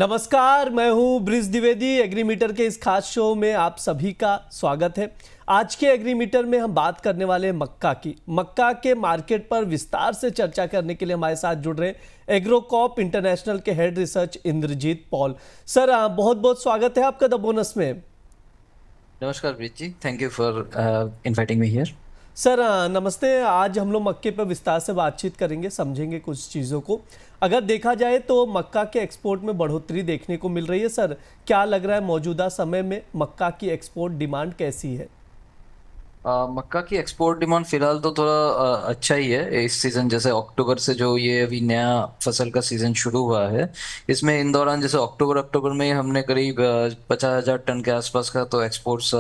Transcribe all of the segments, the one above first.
नमस्कार, मैं हूं ब्रिज द्विवेदी। एग्रीमीटर के इस खास शो में आप सभी का स्वागत है। आज के एग्रीमीटर में हम बात करने वाले हैं मक्का की। मक्का के मार्केट पर विस्तार से चर्चा करने के लिए हमारे साथ जुड़ रहे हैं एग्रोकॉप इंटरनेशनल के head research Indrajit Paul. Sir, बहुत बहुत स्वागत है आपका द बोनस में। नमस्कार Brij ji, thank you for inviting me here. Sir नमस्ते। आज हम लोग मक्के पर विस्तार से बातचीत करेंगे, समझेंगे कुछ चीज़ों को। अगर देखा जाए तो मक्का के एक्सपोर्ट में बढ़ोतरी देखने को मिल रही है। सर, क्या लग रहा है मौजूदा समय में मक्का की एक्सपोर्ट डिमांड कैसी है? मक्का की एक्सपोर्ट डिमांड फिलहाल तो थोड़ा अच्छा ही है इस सीजन। जैसे अक्टूबर से जो ये अभी नया फसल का सीजन शुरू हुआ है, इसमें इन दौरान जैसे अक्टूबर में हमने करीब 50,000 टन के आसपास का तो एक्सपोर्ट्स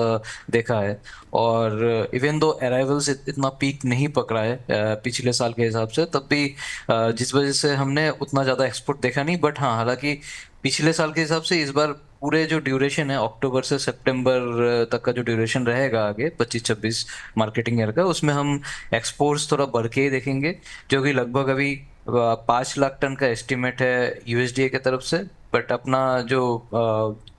देखा है। और इवन दो अराइवल्स इतना पीक नहीं पकड़ा है पिछले साल के हिसाब से, तब भी जिस वजह से हमने उतना ज़्यादा एक्सपोर्ट देखा नहीं। बट हाँ, हालांकि पिछले साल के हिसाब से इस बार पूरे जो ड्यूरेशन है अक्टूबर से सितंबर तक का जो ड्यूरेशन रहेगा आगे 25-26 मार्केटिंग ईयर का, उसमें हम एक्सपोर्ट्स थोड़ा बढ़ के ही देखेंगे, जो कि लगभग अभी 5 लाख टन का एस्टिमेट है यूएसडीए की तरफ से। बट अपना जो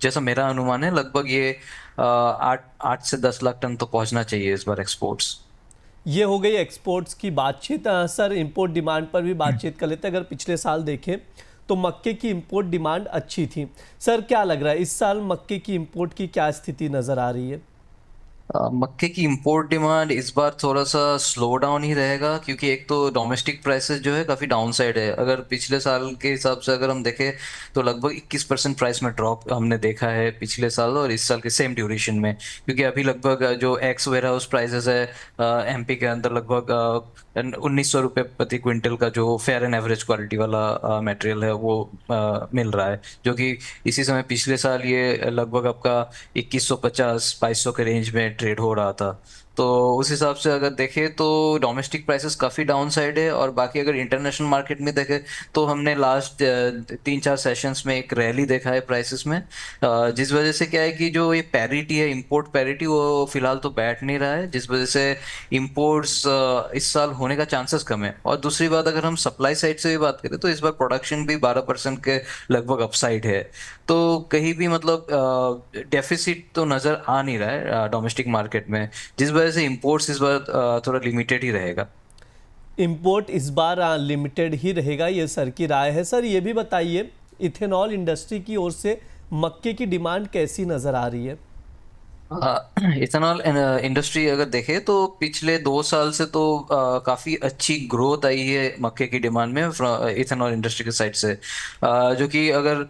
जैसा मेरा अनुमान है, लगभग ये 8 से 10 लाख टन तो पहुंचना चाहिए इस बार एक्सपोर्ट्स। ये हो गई एक्सपोर्ट्स की बातचीत। सर, इंपोर्ट डिमांड पर भी बातचीत कर लेते हैं। अगर पिछले साल देखें तो मक्के की इंपोर्ट डिमांड अच्छी थी। सर, क्या लग रहा है इस साल मक्के की इंपोर्ट की क्या स्थिति नज़र आ रही है? मक्के की इंपोर्ट डिमांड इस बार थोड़ा सा स्लो डाउन ही रहेगा, क्योंकि एक तो डोमेस्टिक प्राइसेस जो है काफ़ी डाउन साइड है। अगर पिछले साल के हिसाब से अगर हम देखें तो लगभग 21% प्राइस में ड्रॉप हमने देखा है पिछले साल और इस साल के सेम ड्यूरेशन में। क्योंकि अभी लगभग जो एक्स वेयर हाउस प्राइसेस है एमपी के अंदर, लगभग 1,900 रुपये प्रति क्विंटल का जो फेयर एंड एवरेज क्वालिटी वाला मटेरियल है वो मिल रहा है, जो कि इसी समय पिछले साल ये लगभग आपका 2,150-2,200 के रेंज में ट्रेड हो रहा था। तो उस हिसाब से अगर देखें तो डोमेस्टिक प्राइसेस काफ़ी डाउन साइड है। और बाकी अगर इंटरनेशनल मार्केट में देखें तो हमने लास्ट 3-4 सेशंस में एक रैली देखा है प्राइसेस में, जिस वजह से क्या है कि जो ये पैरिटी है, इंपोर्ट पैरिटी, वो फिलहाल तो बैठ नहीं रहा है, जिस वजह से इंपोर्ट्स इस साल होने का चांसेस कम है। और दूसरी बात, अगर हम सप्लाई साइड से भी बात करें तो इस बार प्रोडक्शन भी 12% के लगभग अपसाइड है। तो कहीं भी मतलब डेफिसिट तो नज़र आ नहीं रहा है डोमेस्टिक मार्केट में, जिस वजह से इंपोर्ट्स इस बार थोड़ा लिमिटेड ही रहेगा। इंपोर्ट इस बार लिमिटेड ही रहेगा, ये सर की राय है। सर, ये भी बताइए इथेनॉल इंडस्ट्री की ओर से मक्के की डिमांड कैसी नज़र आ रही है? इथेनॉल इंडस्ट्री अगर देखें तो पिछले 2 साल से तो काफ़ी अच्छी ग्रोथ आई है मक्के की डिमांड में इथेनॉल इंडस्ट्री के साइड से, जो कि अगर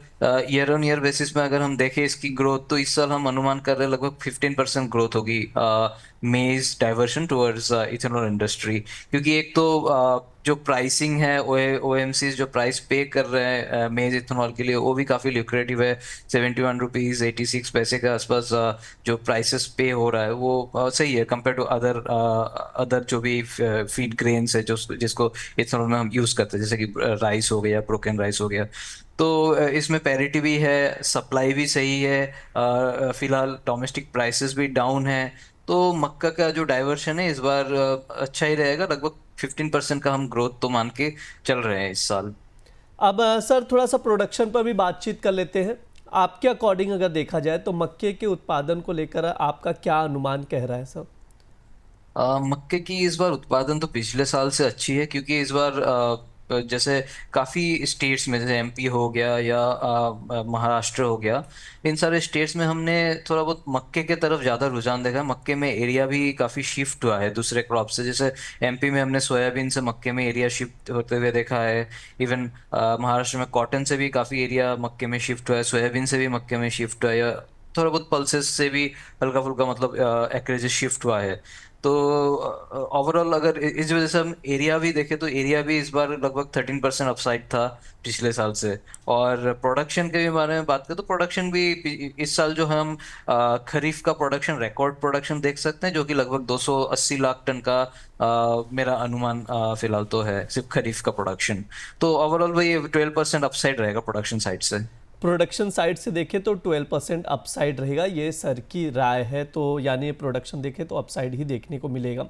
ईयर ऑन ईयर बेसिस में अगर हम देखें इसकी ग्रोथ, तो इस साल हम अनुमान कर रहे हैं लगभग 15% ग्रोथ होगी मेज डाइवर्शन टुवर्ड्स इथेनॉल इंडस्ट्री। क्योंकि एक तो जो प्राइसिंग है, ओएमसी जो प्राइस पे कर रहे हैं मेज इथेनॉल के लिए, वो भी काफ़ी ल्यूक्रेटिव है। 71 रुपीज़ 86 पैसे के आसपास जो प्राइसेस पे हो रहा है वो सही है कंपेयर टू अदर अदर जो भी फीड ग्रेन्स है जो जिसको इथेनॉल में हम यूज़ करते हैं, जैसे कि राइस हो गया, ब्रोकन राइस हो गया। तो इसमें पैरिटी भी है, सप्लाई भी सही है, फिलहाल डोमेस्टिक प्राइसेस भी डाउन है। तो मक्का का जो डाइवर्शन है इस बार अच्छा ही रहेगा। लगभग 15% का हम ग्रोथ तो मान के चल रहे हैं इस साल। अब सर, थोड़ा सा प्रोडक्शन पर भी बातचीत कर लेते हैं। आपके अकॉर्डिंग अगर देखा जाए तो मक्के के उत्पादन को लेकर आपका क्या अनुमान कह रहा है सर? मक्के की इस बार उत्पादन तो पिछले साल से अच्छी है, क्योंकि इस बार जैसे काफ़ी स्टेट्स में, जैसे एमपी हो गया या महाराष्ट्र हो गया, इन सारे स्टेट्स में हमने थोड़ा बहुत मक्के के तरफ ज़्यादा रुझान देखा है। मक्के में एरिया भी काफ़ी शिफ्ट हुआ है दूसरे क्रॉप से। जैसे एमपी में हमने सोयाबीन से मक्के में एरिया शिफ्ट होते हुए देखा है। इवन महाराष्ट्र में कॉटन से भी काफ़ी एरिया मक्के में शिफ्ट हुआ है, सोयाबीन से भी मक्के में शिफ्ट हुआ है, या थोड़ा बहुत पल्सेस से भी हल्का फुल्का मतलब एक्रेजेस शिफ्ट हुआ है। तो ओवरऑल अगर इस वजह से हम एरिया भी देखें तो एरिया भी इस बार लगभग 13% अपसाइड था पिछले साल से। और प्रोडक्शन के भी बारे में बात करें तो प्रोडक्शन भी इस साल जो हम खरीफ का प्रोडक्शन, रिकॉर्ड प्रोडक्शन देख सकते हैं, जो कि लगभग 280 लाख टन का मेरा अनुमान फिलहाल तो है सिर्फ खरीफ का प्रोडक्शन। तो ओवरऑल वही 12% अपसाइड रहेगा प्रोडक्शन साइड से। प्रोडक्शन साइड से देखें तो 12% अपसाइड रहेगा, ये सर की राय है। तो यानी प्रोडक्शन देखें तो अपसाइड ही देखने को मिलेगा।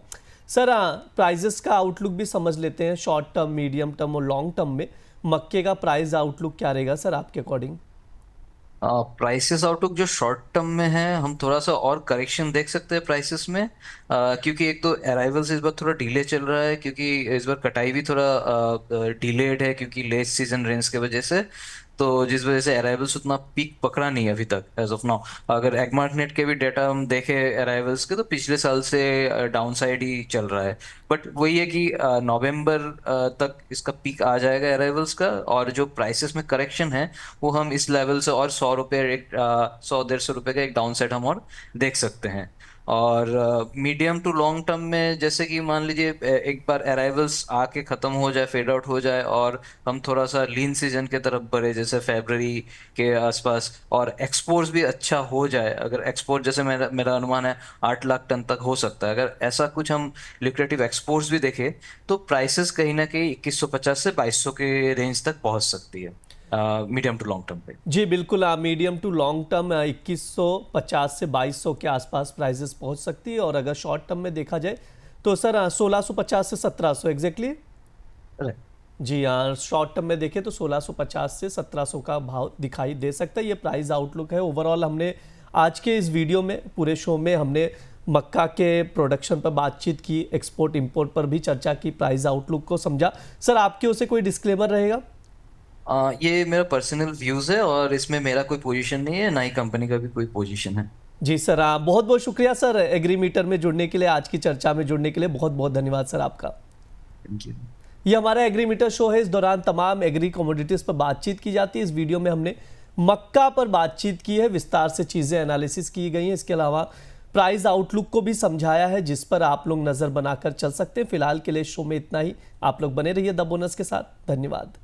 सर, प्राइजेस का आउटलुक भी समझ लेते हैं। शॉर्ट टर्म, मीडियम टर्म और लॉन्ग टर्म में मक्के का प्राइस आउटलुक क्या रहेगा सर आपके अकॉर्डिंग? प्राइसेस आउटलुक जो शॉर्ट टर्म में है, हम थोड़ा सा और करेक्शन देख सकते हैं प्राइसेस में। क्योंकि एक तो अराइवल्स इस बार थोड़ा डिले चल रहा है, क्योंकि इस बार कटाई भी थोड़ा डिलेड है क्योंकि लेट सीजन रेंस की वजह से। तो जिस वजह से अराइवल्स उतना पीक पकड़ा नहीं है अभी तक एज ऑफ नाउ। अगर एगमार्कनेट के भी डेटा हम देखें अराइवल्स के, तो पिछले साल से डाउन साइड ही चल रहा है। बट वही है कि नवंबर तक इसका पीक आ जाएगा अराइवल्स का, और जो प्राइसेस में करेक्शन है वो हम इस लेवल से और 100 रुपये, एक 100-150 रुपये का एक डाउन साइड हम और देख सकते हैं। और मीडियम टू लॉन्ग टर्म में जैसे कि मान लीजिए एक बार अराइवल्स आके ख़त्म हो जाए, फेड आउट हो जाए, और हम थोड़ा सा लीन सीजन के तरफ बढ़े जैसे फरवरी के आसपास, और एक्सपोर्ट्स भी अच्छा हो जाए। अगर एक्सपोर्ट जैसे मेरा मेरा अनुमान है 8 लाख टन तक हो सकता है, अगर ऐसा कुछ हम लिक्रेटिव एक्सपोर्ट्स भी देखें, तो प्राइसेस कहीं ना कहीं 2150 से 2200 के रेंज तक पहुंच सकती है मीडियम टू लॉन्ग टर्म पे। जी बिल्कुल, मीडियम टू लॉन्ग टर्म 2150 से 2200 के आसपास प्राइसेस पहुंच सकती है। और अगर शॉर्ट टर्म में देखा जाए तो सर 1650 से 1700 एग्जैक्टली। जी हाँ, शॉर्ट टर्म में देखें तो 1650 से 1700 का भाव दिखाई दे सकता है। ये प्राइस आउटलुक है। ओवरऑल हमने आज के इस वीडियो में, पूरे शो में हमने मक्का के प्रोडक्शन पर बातचीत की, एक्सपोर्ट इंपोर्ट पर भी चर्चा की, प्राइस आउटलुक को समझा। सर आपकी ओर से कोई डिस्क्लेमर रहेगा? ये मेरा पर्सनल व्यूज है, और इसमें मेरा कोई पोजीशन नहीं है, ना ही कंपनी का भी कोई पोजीशन है। जी सर, बहुत बहुत शुक्रिया सर एग्रीमीटर में जुड़ने के लिए, आज की चर्चा में जुड़ने के लिए बहुत बहुत धन्यवाद सर आपका। Thank you. ये हमारा एग्रीमीटर शो है। इस दौरान तमाम एग्री कमोडिटीज़ पर बातचीत की जाती है। इस वीडियो में हमने मक्का पर बातचीत की है, विस्तार से चीज़ें एनालिसिस की गई हैं। इसके अलावा प्राइस आउटलुक को भी समझाया है, जिस पर आप लोग नज़र बनाकर चल सकते हैं। फिलहाल के लिए शो में इतना ही। आप लोग बने रहिए द बोनस के साथ। धन्यवाद।